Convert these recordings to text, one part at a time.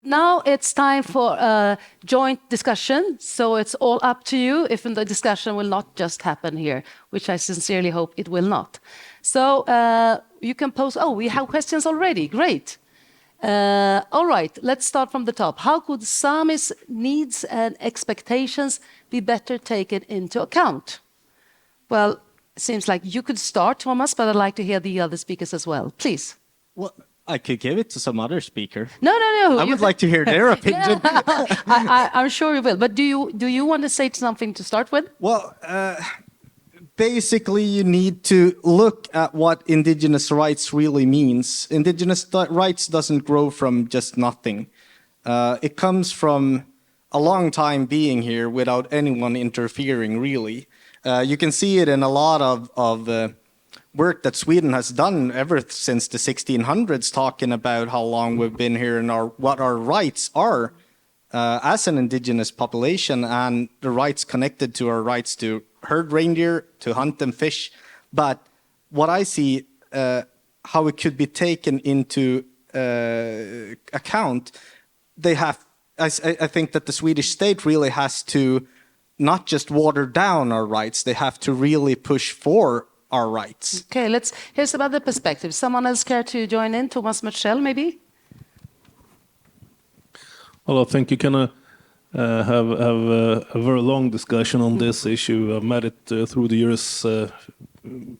now it's time for a joint discussion. So it's all up to you if the discussion will not just happen here, which I sincerely hope it will not. So you can pose, oh, we have questions already, great. All right, let's start from the top. How could Sami's needs and expectations be better taken into account? Well, it seems like you could start, Tomas, but I'd like to hear the other speakers as well. Please. Well, I could give it to some other speaker. No. I would like to hear their opinion. I'm sure you will. But do you want to say something to start with? Well, basically, you need to look at what indigenous rights really means. Indigenous rights doesn't grow from just nothing. It comes from a long time being here without anyone interfering, really. You can see it in a lot of work that Sweden has done ever since the 1600s, talking about how long we've been here and what our rights are as an indigenous population, and the rights connected to our rights to herd reindeer, to hunt and fish. But what I see, how it could be taken into account, I think that the Swedish state really has to not just water down our rights, they have to really push for our rights. Okay, here's some other perspectives. Someone else care to join in? Tomas Mörtsell, maybe? Well, I think you can have a very long discussion on this issue. I've met it through the years in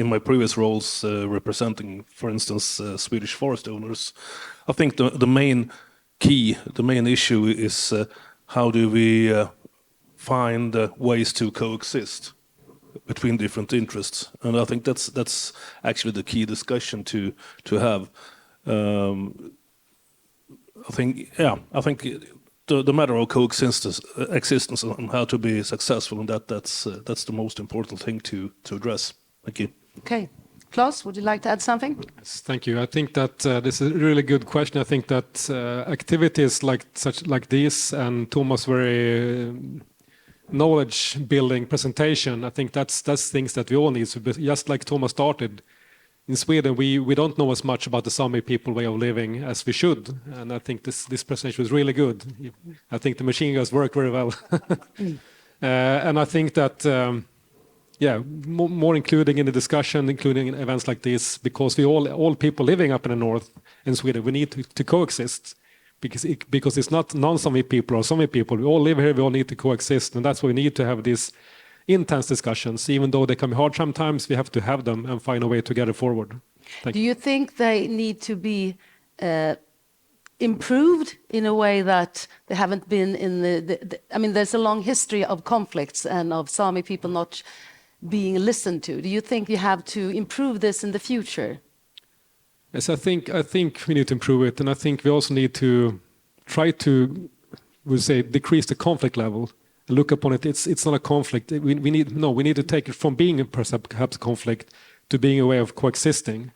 my previous roles representing, for instance, Swedish forest owners. I think the main issue is how do we find ways to coexist between different interests, and I think that's actually the key discussion to have. I think the matter of coexistence and how to be successful in that's the most important thing to address. Thank you. Okay, Claes, would you like to add something? Yes, thank you. I think that this is a really good question. I think that activities like this and Tomas' very knowledge building presentation, I think that's things that we all need. So just like Tomas started, in Sweden we don't know as much about the Sami people way of living as we should, and I think this presentation was really good. I think the machine guns work very well. And I think that more including in the discussion, including in events like this, because we all people living up in the north in Sweden, we need to coexist. Because it's not non-Sami people or Sami people. We all live here, we all need to coexist, and that's why we need to have these intense discussions. Even though they can be hard sometimes, we have to have them and find a way to get it forward. Do you think they need to be improved in a way that they haven't been in I mean, there's a long history of conflicts and of Sami people not being listened to. Do you think you have to improve this in the future? Yes, I think we need to improve it, and I think we also need to try to, decrease the conflict level. Look upon it. It's not a conflict. We need to take it from being perhaps a conflict to being a way of coexisting,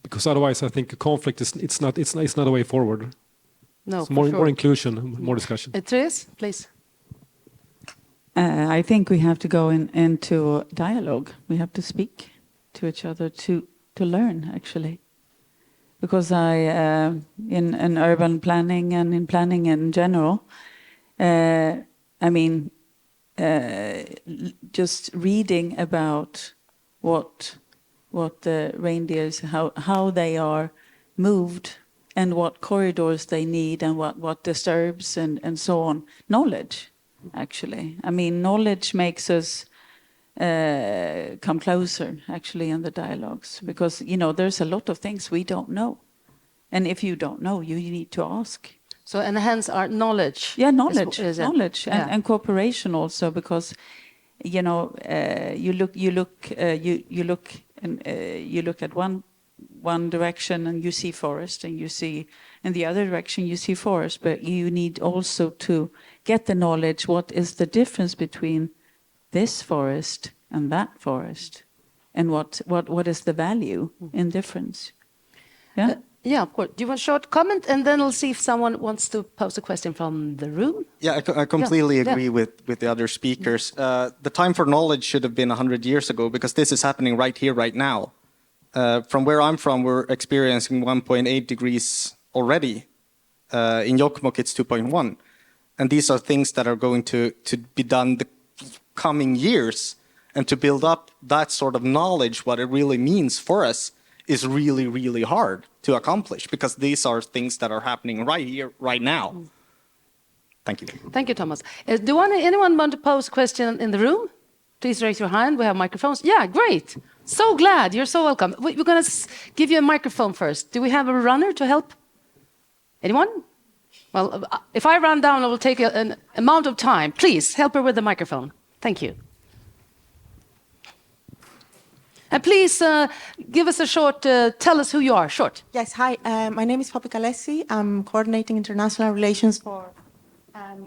because otherwise I think a conflict it's not a way forward. No, so more inclusion, more discussion. Therese, please. I think we have to go into dialogue. We have to speak to each other to learn, actually, because in urban planning and in planning in general, just reading about what the reindeers, how they are moved and what corridors they need and what disturbs and so on. Knowledge, actually. I mean, knowledge makes us come closer, actually, in the dialogues, because there's a lot of things we don't know, and if you don't know, you need to ask. So, and hence our knowledge. Yeah, knowledge, yeah. And cooperation also, because you look at one direction and you see forest, and you see in the other direction you see forest, but you need also to get the knowledge. What is the difference between this forest and that forest, and what is the value in difference? Yeah. Yeah, of course. Do you want a short comment, and then we'll see if someone wants to pose a question from the room? Yeah, I completely agree with the other speakers. The time for knowledge should have been 100 years ago, because this is happening right here, right now. From where I'm from, we're experiencing 1.8 degrees already. In Jokkmokk, it's 2.1. And these are things that are going to be done the coming years. And to build up that sort of knowledge, what it really means for us, is really, really hard to accomplish, because these are things that are happening right here, right now. Thank you. Thank you, Thomas. Anyone want to pose a question in the room? Please raise your hand. We have microphones. Yeah, great. So glad. You're so welcome. We're going to give you a microphone first. Do we have a runner to help? Anyone? Well, if I run down, it will take an amount of time. Please help her with the microphone. Thank you. And please give us a short, tell us who you are, short. Yes, hi. My name is Poppy Kalesi. I'm coordinating international relations for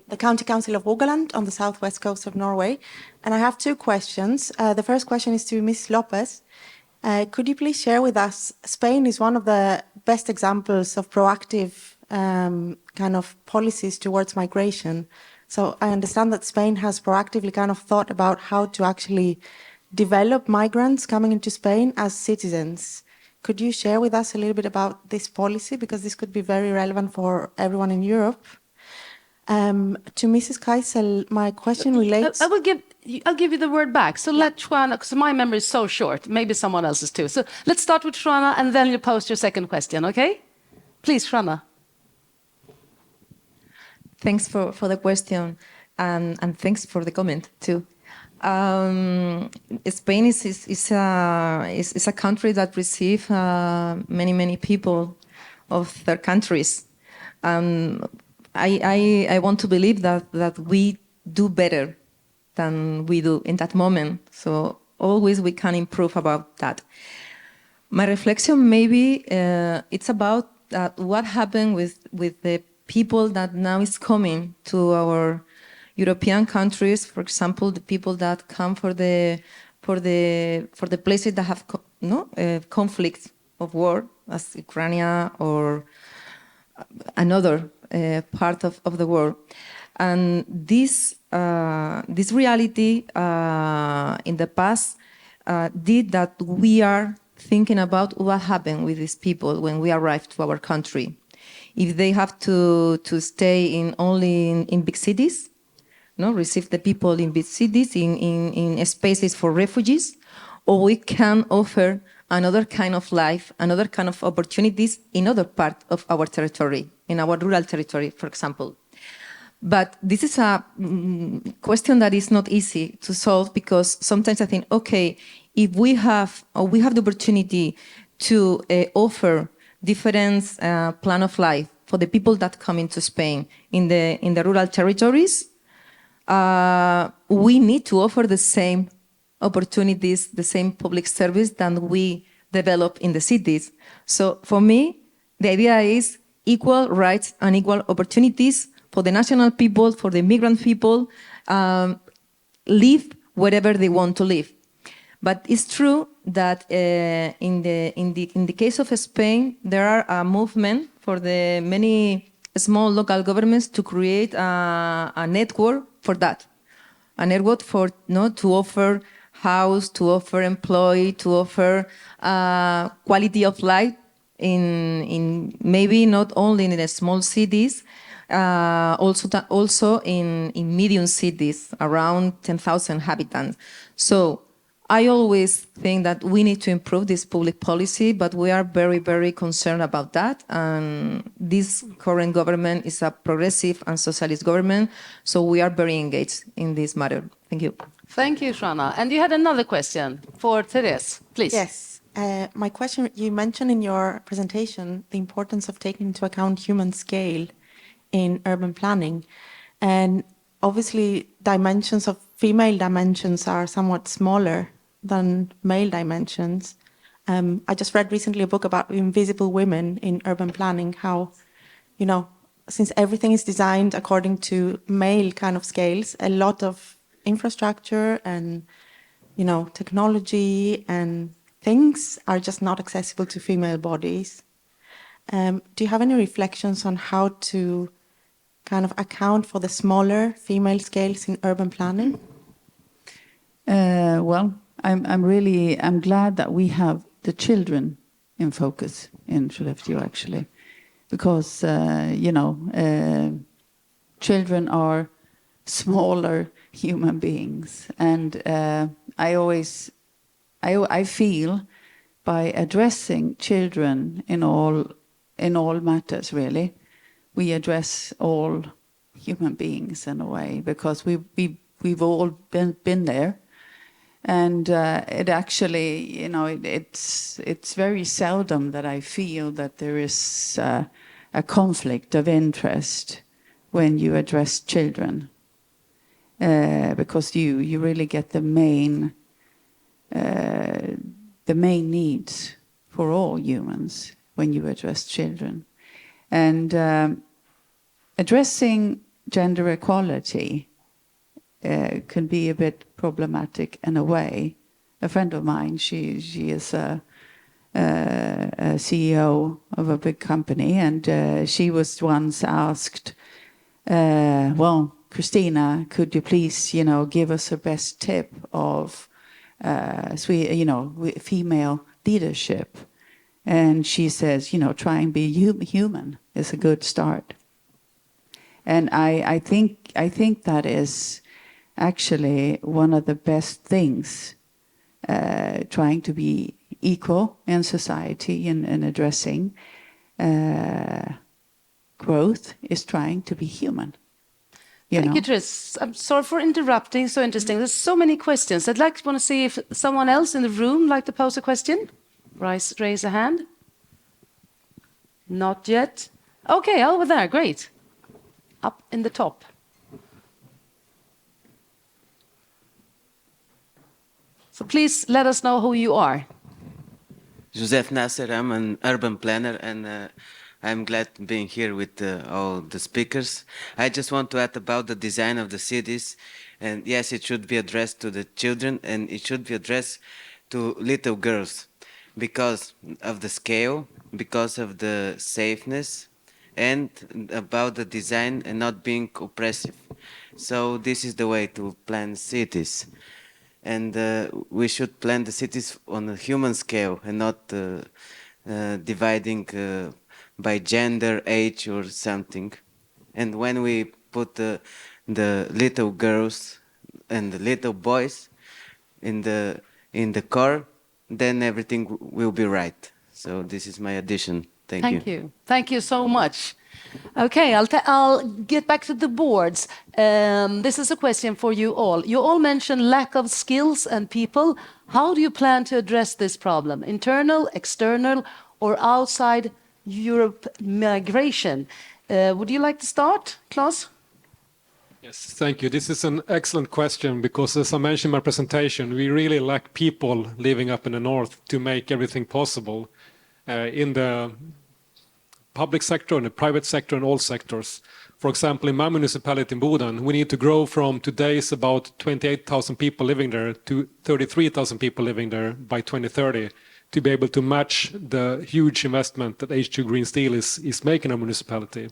the County Council of Rogaland on the southwest coast of Norway. And I have two questions. The first question is to Ms. Lopez. Could you please share with us, Spain is one of the best examples of proactive kind of policies towards migration. So I understand that Spain has proactively kind of thought about how to actually develop migrants coming into Spain as citizens. Could you share with us a little bit about this policy? Because this could be very relevant for everyone in Europe. To Mrs. Kreisel, my question relates... I'll give you the word back. So let Juana, because my memory is so short, maybe someone else's too. So let's start with Juana, and then you post your second question, okay? Please, Juana. Thanks for the question, and thanks for the comment too. Spain is a country that receives many people of their countries. I want to believe that we do better than we do in that moment. So always we can improve about that. My reflection maybe it's about what happened with the people that now is coming to our European countries. For example, the people that come for the places that have conflicts of war, as Ukraine or another part of the world. And this reality in the past did that we are thinking about what happened with these people when we arrived to our country. If they have to stay only in big cities, receive the people in big cities, in spaces for refugees, or we can offer another kind of life, another kind of opportunities in other part of our territory, in our rural territory, for example. But this is a question that is not easy to solve, because sometimes I think, okay, if we have the opportunity to offer different plan of life for the people that come into Spain in the rural territories, we need to offer the same opportunities, the same public service that we develop in the cities. So for me, the idea is equal rights and equal opportunities for the national people, for the migrant people, live wherever they want to live. But it's true that in the case of Spain, there are a movement for the many small local governments to create a network for that, a network for to offer house, to offer employee, to offer quality of life in maybe not only in the small cities, also in medium cities around 10,000 inhabitants. So I always think that we need to improve this public policy, but we are very, very concerned about that. And this current government is a progressive and socialist government, so we are very engaged in this matter. Thank you. Thank you, Shana. And you had another question for Therese, please. Yes. My question, you mentioned in your presentation the importance of taking into account human scale in urban planning. And obviously, dimensions of female dimensions are somewhat smaller than male dimensions. I just read recently a book about invisible women in urban planning, how, since everything is designed according to male kind of scales, a lot of infrastructure and, technology and things are just not accessible to female bodies. Do you have any reflections on how to kind of account for the smaller female scales in urban planning? Well, I'm glad that we have the children in focus in Skellefteå, actually, because children are smaller human beings, and I feel by addressing children in all matters, really, we address all human beings in a way, because we've all been there. And it actually, it's very seldom that I feel that there is a conflict of interest when you address children, because you really get the main needs for all humans when you address children. And addressing gender equality can be a bit problematic in a way. A friend of mine, she is a CEO of a big company, and she was once asked, Christina, could you please, give us a best tip of female leadership? And she says, try and be human is a good start. And I think that is actually one of the best things, trying to be equal in society and addressing growth is trying to be human. Thank you, Therese. I'm sorry for interrupting. So interesting. There's so many questions. I'd want to see if someone else in the room like to pose a question. Raise a hand. Not yet. Okay, over there. Great. Up in the top. So please let us know who you are. Joseph Nasser, I'm an urban planner, and I'm glad being here with all the speakers. I just want to add about the design of the cities. And yes, it should be addressed to the children, and it should be addressed to little girls because of the scale, because of the safeness, and about the design and not being oppressive. So this is the way to plan cities. And we should plan the cities on a human scale and not dividing by gender, age, or something. And when we put the little girls and the little boys in the core, then everything will be right. So this is my addition. Thank you. Thank you so much. Okay, I'll get back to the boards. This is a question for you all. You all mentioned lack of skills and people. How do you plan to address this problem? Internal, external, or outside Europe migration? Would you like to start, Claes? Yes, thank you. This is an excellent question because, as I mentioned in my presentation, we really lack people living up in the north to make everything possible in the public sector, in the private sector, in all sectors. For example, in my municipality in Boden, we need to grow from today's about 28,000 people living there to 33,000 people living there by 2030 to be able to match the huge investment that H2 Green Steel is making in our municipality.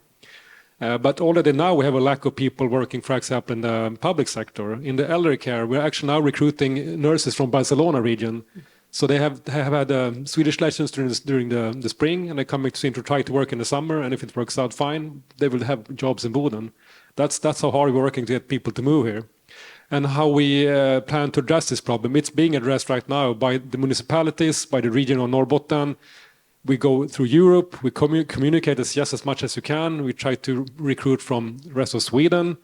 But already now we have a lack of people working, for example, in the public sector. In the elderly care, we're actually now recruiting nurses from Barcelona region. So they have had Swedish lessons during the spring, and they're coming to try to work in the summer. And if it works out fine, they will have jobs in Boden. That's how hard we're working to get people to move here. And how we plan to address this problem. It's being addressed right now by the municipalities, by the region of Norrbotten. We go through Europe, we communicate just as much as you can. We try to recruit from the rest of Sweden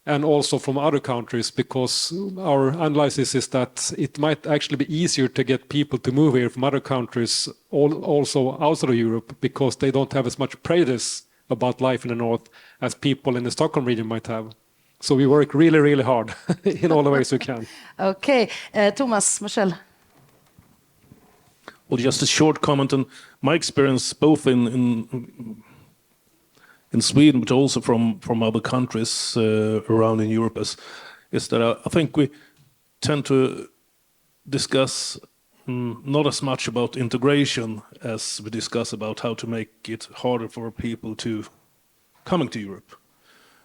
and also from other countries, because our analysis is that it might actually be easier to get people to move here from other countries, also outside of Europe, because they don't have as much prejudice about life in the north as people in the Stockholm region might have. So we work really, really hard in all the ways we can. Okay, Tomas, Mörtsell. Well, just a short comment on my experience, both in Sweden, but also from other countries around in Europe, is that I think we tend to discuss not as much about integration as we discuss about how to make it harder for people to coming to Europe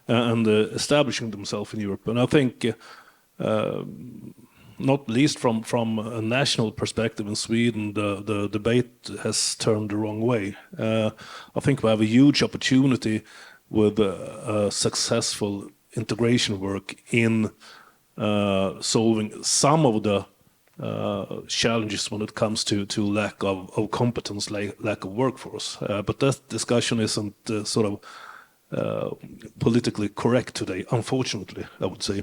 and establishing themselves in Europe. And I think not least from a national perspective in Sweden, the debate has turned the wrong way. I think we have a huge opportunity with successful integration work in solving some of the challenges when it comes to lack of competence, lack of workforce. But that discussion isn't sort of politically correct today, unfortunately, I would say.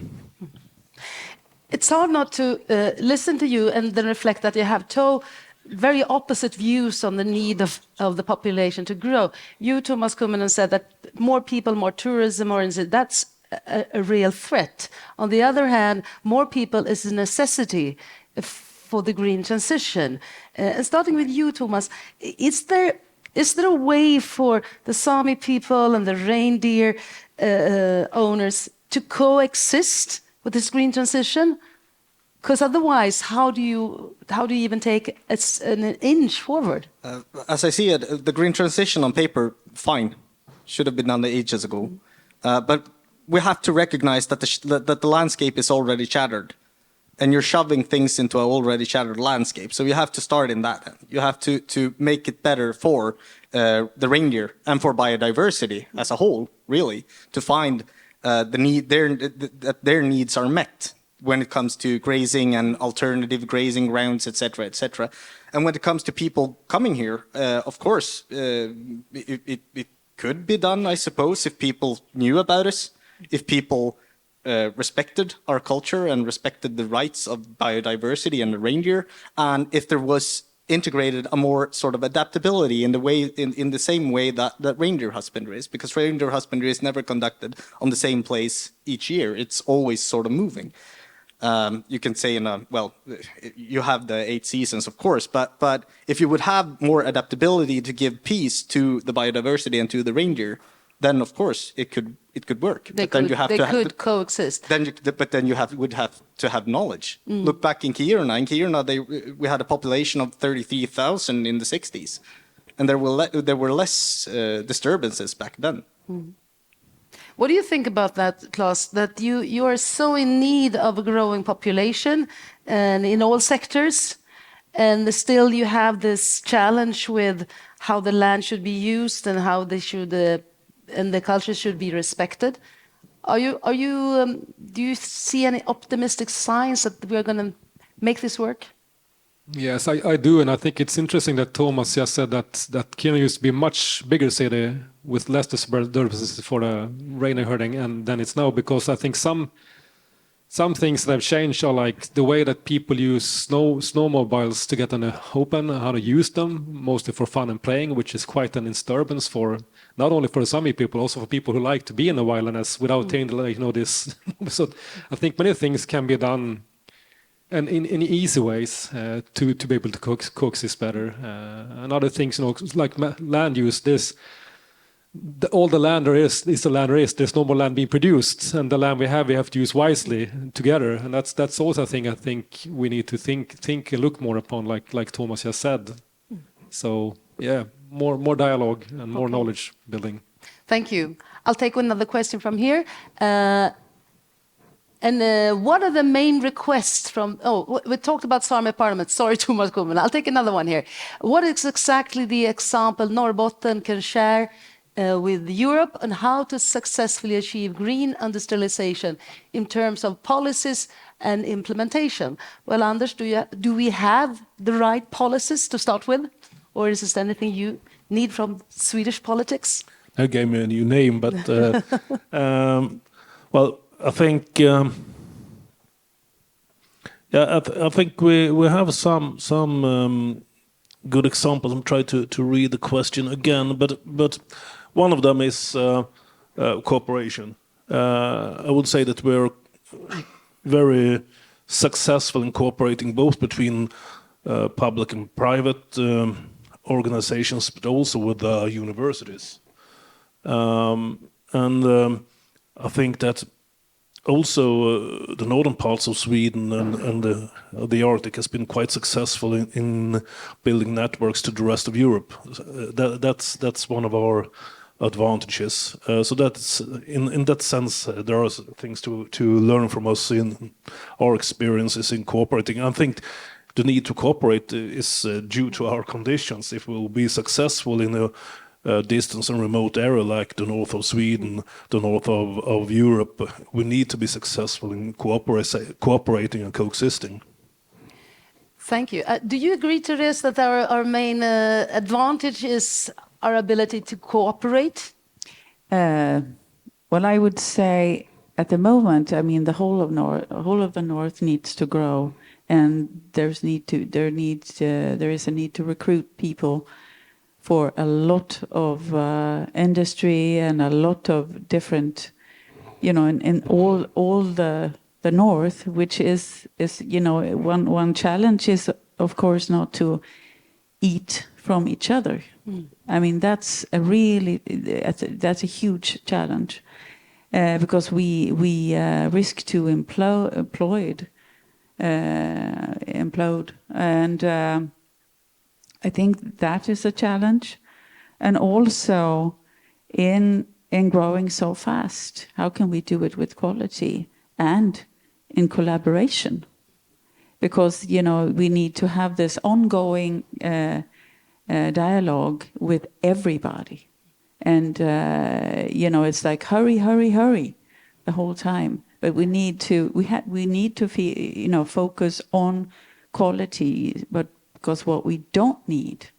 It's hard not to listen to you and then reflect that you have two very opposite views on the need of the population to grow. You, Tomas Kuhmunen, said that more people, more tourism, that's a real threat. On the other hand, more people is a necessity for the green transition. Starting with you, Tomas, is there a way for the Sami people and the reindeer owners to coexist with this green transition? Because otherwise, how do you even take an inch forward? As I see it, the green transition on paper, fine, should have been done ages ago. But we have to recognize that the landscape is already shattered, and you're shoving things into an already shattered landscape. So you have to start in that. You have to make it better for the reindeer and for biodiversity as a whole, really, to find that their needs are met when it comes to grazing and alternative grazing grounds, etc., etc. And when it comes to people coming here, of course, it could be done, I suppose, if people knew about us, if people respected our culture and respected the rights of biodiversity and the reindeer, and if there was integrated a more sort of adaptability in the way, in the same way that reindeer husbandry is, because reindeer husbandry is never conducted on the same place each year. It's always sort of moving. You can say you have the 8 seasons, of course, but if you would have more adaptability to give peace to the biodiversity and to the reindeer, then of course it could work. They could coexist. But then you would have to have knowledge. Look back in Kiruna. In Kiruna, we had a population of 33,000 in the 60s, and there were less disturbances back then. What do you think about that, Claes? That you are so in need of a growing population, and in all sectors, and still you have this challenge with how the land should be used and how they should. And the culture should be respected. Do you see any optimistic signs that we're going to make this work? Yes, I do, and I think it's interesting that Tomas just said that Kiruna used to be a much bigger city with less disturbances for the reindeer herding, and than it's now, because I think some things that have changed are like the way that people use snowmobiles to get on the open, how to use them, mostly for fun and playing, which is quite an disturbance for not only for the Sami people, also for people who like to be in the wilderness without this. So I think many things can be done and in easy ways to be able to coexist better. And other things, like land use, all the land there is the land there is. There's no more land being produced, and the land we have to use wisely together. And that's also a thing I think we need to think and look more upon, like Tomas just said. So yeah, more dialogue and more knowledge building. Thank you. I'll take another question from here. What are the main requests from? Oh, we talked about Sami Parliament. Sorry, Tomas Kuhmunen. I'll take another one here. What is exactly the example Norrbotten can share with Europe on how to successfully achieve green industrialization in terms of policies and implementation? Well, Anders, do we have the right policies to start with, or is there anything you need from Swedish politics? I gave me a new name, but well, I think I think we have some good examples. I'm trying to read the question again, but one of them is cooperation. I would say that we're very successful in cooperating both between public and private organizations, but also with universities. I think that also the northern parts of Sweden and the Arctic has been quite successful in building networks to the rest of Europe. That's one of our advantages. So that's in that sense, there are things to learn from us in our experiences in cooperating. I think the need to cooperate is due to our conditions. If we'll be successful in a distance and remote area like the north of Sweden, the north of Europe, we need to be successful in cooperating and coexisting. Thank you. Do you agree, Therese, that our main advantage is our ability to cooperate? Well, I would say at the moment, I mean, the whole of the north needs to grow, and there is a need to recruit people for a lot of industry and a lot of different, in all the north, which is one challenge is of course not to eat from each other. I mean, that's a huge challenge because we risk to implode, and I think that is a challenge, and also in growing so fast, how can we do it with quality and in collaboration? Because we need to have this ongoing dialogue with everybody, and it's like hurry the whole time. But we need to focus on quality, but because what we don't need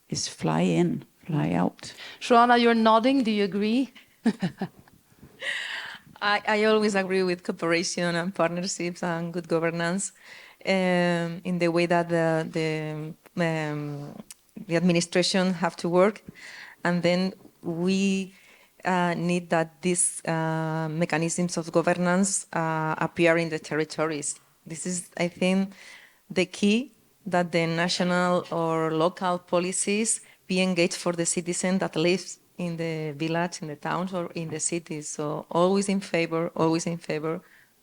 is fly in, fly out. Juana, you're nodding. Do you agree? I always agree with cooperation and partnerships and good governance in the way that the administration have to work, and then we need that these mechanisms of governance appear in the territories. This is, I think, the key, that the national or local policies be engaged for the citizen that lives in the village, in the towns, or in the cities. So always in favor,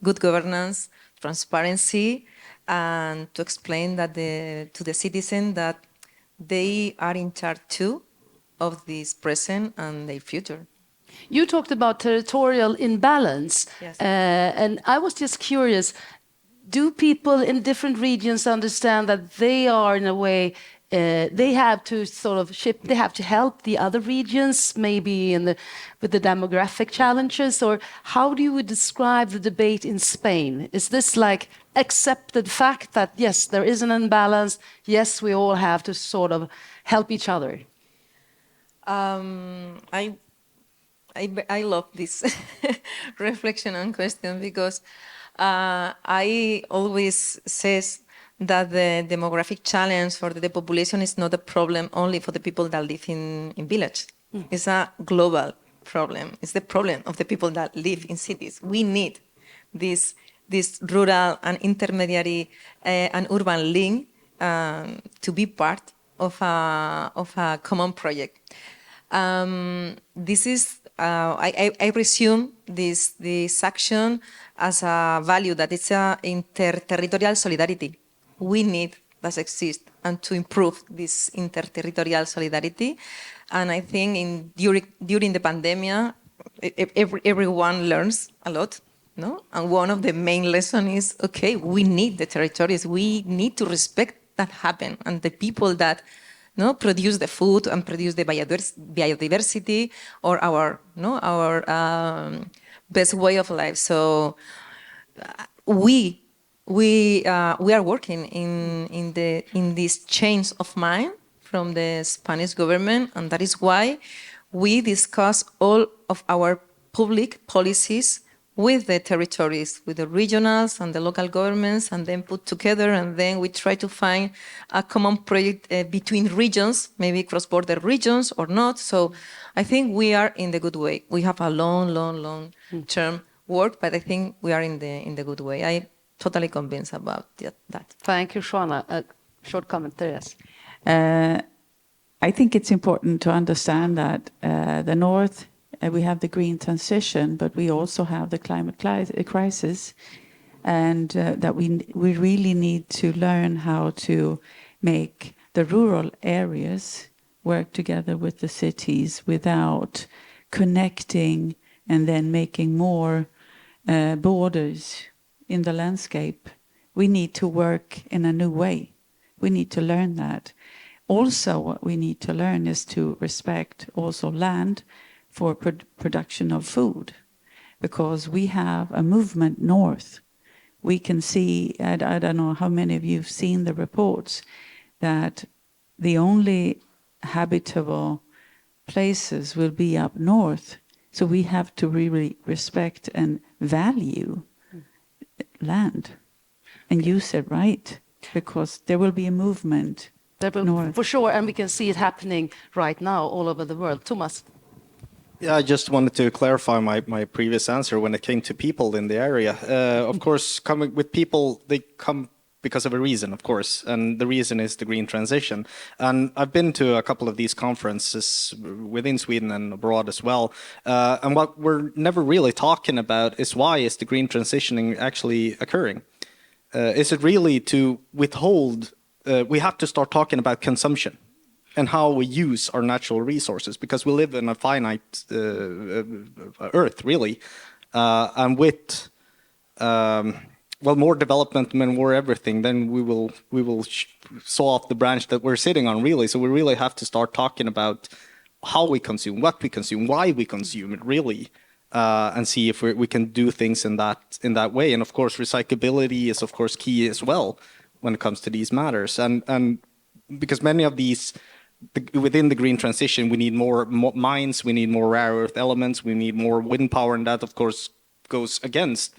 good governance, transparency, and to explain that to the citizen that they are in charge too of this present and their future. You talked about territorial imbalance, Yes. And I was just curious, do people in different regions understand that they are, in a way, they have to they have to help the other regions, maybe with the demographic challenges, or how do you describe the debate in Spain? Is this like accepted fact that yes, there is an imbalance, yes, we all have to sort of help each other? I love this reflection and question, because I always says that the demographic challenge for the depopulation is not a problem only for the people that live in village. It's a global problem. It's the problem of the people that live in cities. We need this rural and intermediary and urban link to be part of a common project. This is I resume this action as a value that it's a interterritorial solidarity. We need that exist, and to improve this interterritorial solidarity. And I think during the pandemic, everyone learns a lot, no? And one of the main lessons is, okay, we need the territories. We need to respect that happen, and the people that produce the food and produce the biodiversity, or our best way of life. So we are working in this change of mind from the Spanish government, and that is why we discuss all of our public policies with the territories, with the regionals and the local governments, and then put together, and then we try to find a common project between regions, maybe cross-border regions or not. So I think we are in the good way. We have a long term work, but I think we are in the good way. I'm totally convinced about that. Thank you, Juana. A short comment, Therese. I think it's important to understand that the North, we have the green transition, but we also have the climate crisis, and that we really need to learn how to make the rural areas work together with the cities without connecting and then making more borders in the landscape. We need to work in a new way. We need to learn that. Also, what we need to learn is to respect also land for production of food, because we have a movement north. We can see, I don't know how many of you have seen the reports, that the only habitable places will be up north. So we have to really respect and value land and use it right, because there will be a movement north. For sure, and we can see it happening right now all over the world. Tomas. Yeah, I just wanted to clarify my previous answer when it came to people in the area. Of course, coming with people, they come because of a reason, of course, and the reason is the green transition. And I've been to a couple of these conferences within Sweden and abroad as well. And what we're never really talking about is, why is the green transitioning actually occurring? Is it really to withhold? We have to start talking about consumption and how we use our natural resources, because we live in a finite Earth, really, and with more development and more everything, then we will saw off the branch that we're sitting on, really. So we really have to start talking about how we consume, what we consume, why we consume it, really, and see if we can do things in that way. And of course, recyclability is of course key as well when it comes to these matters, and because many of these. Within the green transition, we need more mines, we need more rare earth elements, we need more wind power, and that, of course, goes against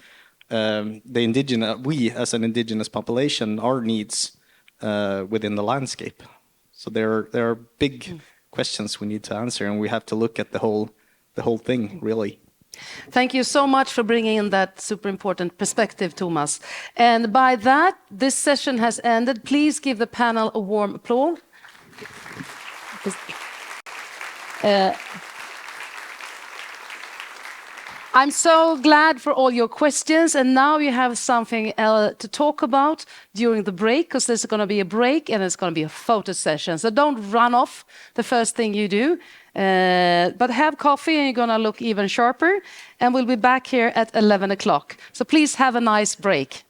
we as an indigenous population, our needs within the landscape. So there are big questions we need to answer, and we have to look at the whole thing, really. Thank you so much for bringing in that super important perspective, Tomas. And by that, this session has ended. Please give the panel a warm applause. I'm so glad for all your questions, and now you have something to talk about during the break, because there's going to be a break and it's going to be a photo session. So don't run off the first thing you do, but have coffee and you're going to look even sharper, and we'll be back here at 11 o'clock. So please have a nice break.